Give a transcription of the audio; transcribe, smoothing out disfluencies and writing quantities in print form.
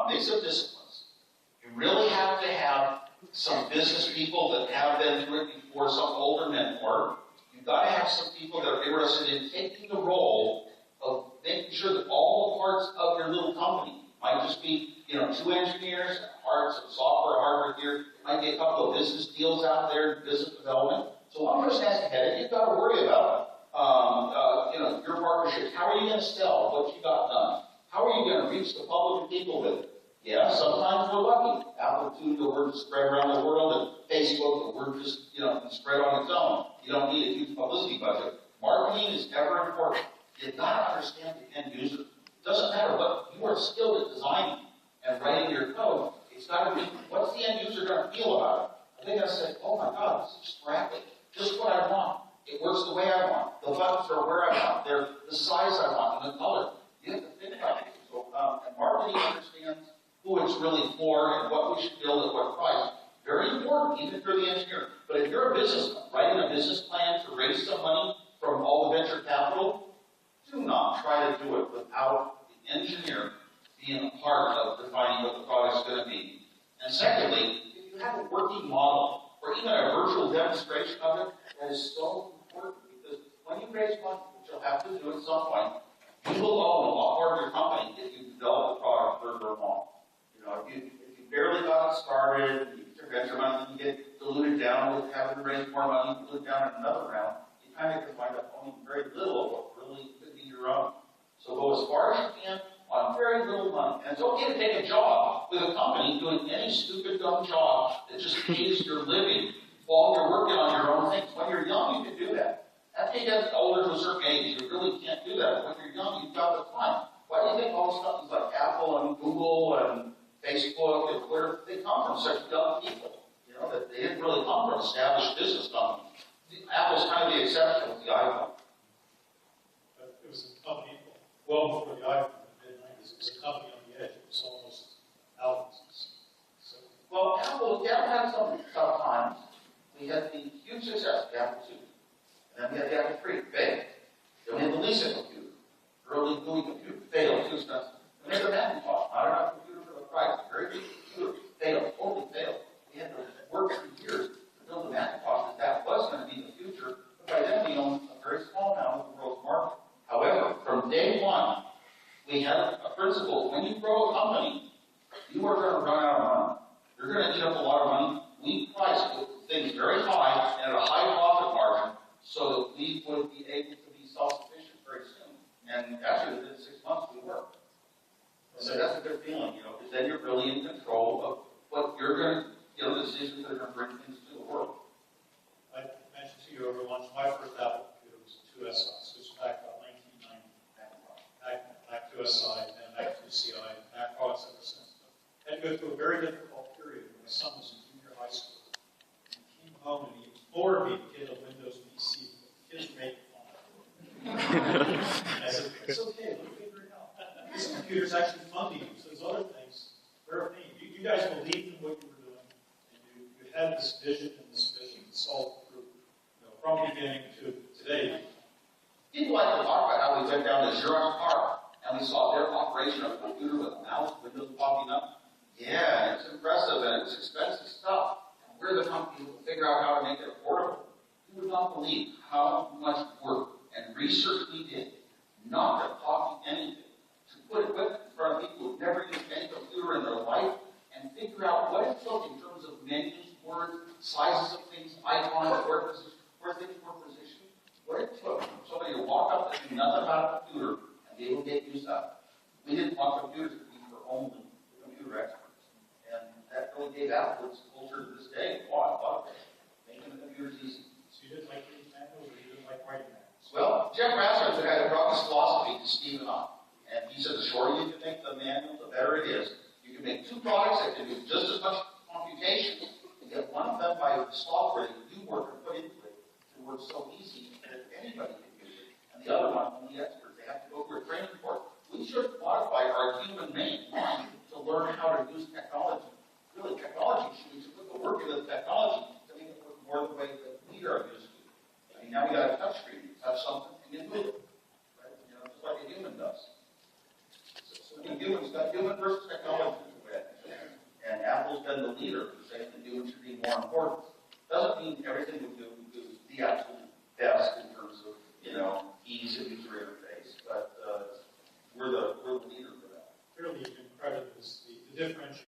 mix of disciplines. You really have to have some business people that have been through it before, some older mentor. You've got to have some people that are interested in taking the role of making sure that all the parts of your little company might just be, 2 engineers, some software, hardware here, might be a couple of business deals out there, business development. So one person has to head it. You've got to worry about your partnerships. How are you going to sell what you got done? How are you going to reach the public and people with it? Yeah, sometimes we're lucky. Apple, the word spread around the world, and Facebook, the word just, can spread on its own. You don't need a huge publicity budget. Marketing is ever important. You've got to understand the end user. It doesn't matter what you are skilled at designing and writing your code. It's got to be, what's the end user going to feel about it? Are they going to say, oh my God, this is scrappy. Just what I want. It works the way I want. The buttons are where I want. They're the size I want and the color. You have to think about it. So, and marketing understands who it's really for and what we should build at what price. Very important, even if you're the engineer. But if you're a businessman, writing a business plan to raise some money from all the venture capital, do not try to do it without the engineer being a part of defining what the product's going to be. And secondly, if you have a working model or even a virtual demonstration of it, that is so important because when you raise money, which you'll have to do at some point, you will own a lot more of your company if you develop the product further along. If you barely got it started, you get your venture money, you get diluted down with having to raise more money, diluted down in another round, you kind of can wind up owning very little of what really could be your own. So go as far as you can on very little money. And it's okay to take a job with a company doing any stupid, dumb job that just pays your living while you're working on your own things. When you're young, you can do that. After you get older to a certain age, you really can't do that. When you're young, you've got the time. Why do you think all these companies like Apple and Google and Facebook and Twitter, they come from such young people? That they didn't really come from established business companies. Apple's kind of the exception with the iPhone. But it was a company well before the iPhone in the mid-90s. It was a company on the edge. It was almost thousands. So, well, Apple had some tough times. We had the huge success of the Apple II. And then we had the Apple III, failed. Then we had the Lisa computer, early GUI computer, failed, too expensive. Then we had the Macintosh, not enough computer for the price, very big computer, failed, totally failed. We had to work for years to build the Macintosh that was going to be the future. But by then we owned a very small amount of the world's market. However, from day one, we had a principle. When you grow a company, you are going to run out of money. You're going to eat up a lot of money. We priced things very high and at a high profit margin so that we would be able to be self-sufficient very soon. And actually, within 6 months, we were. So that's a good feeling, because then you're really in control of what you're going to, the decisions that are going to bring things to the world. I mentioned to you over lunch, my first Apple computer was a 2SI. So it's back about 1990. Back to SI, and back to CI, and Mac products ever since. I had to go through a very difficult period when my son was in junior high school. He came home and he implored me to get a Windows PC. The kids were making fun of me. I said, it's okay, we'll figure it out. This computer's actually fun to use. Those other things, they're a pain. You guys believed in what you were doing, and you had this vision and this vision. It's all through, from the beginning to today. People like to talk about how we went down to Xerox PARC and we saw their operation of a computer with a mouse, Windows popping up. Yeah, it's impressive and it's expensive stuff. And we're the company who will figure out how to make it affordable. You would not believe how much work and research we did, not to copy anything, to put equipment in front of people who've never used any computer in their life and figure out what it took in terms of menus, words, sizes of things, icons, where things were positioned. What it took for somebody to walk up and do nothing about a computer and be able to get used up. We didn't want computers to be for only the computer experts. And that really gave Apple its culture to this day. Wow, I love it. Making the computers easy. So you didn't like reading manuals or you didn't like writing manuals? Well, Jeff Rasmus, the guy that brought this philosophy to Steve and I. And he said the shorter you can make the manual, the better it is. You can make 2 products that can do just as much computation and get one done by the software that you work and put into it to work so easy that anybody can use it. And the other one, only experts, they have to go through a training course. We should modify our human mind to learn how to use technology. Really, technology should be to put the work into the technology to make it work more the way that we are used to. I mean, now we got a touch screen. You touch something and you move it. Right? Just like a human does. So humans got human versus technology. been the leader per se, and doing should be more important. Doesn't mean everything we do is the absolute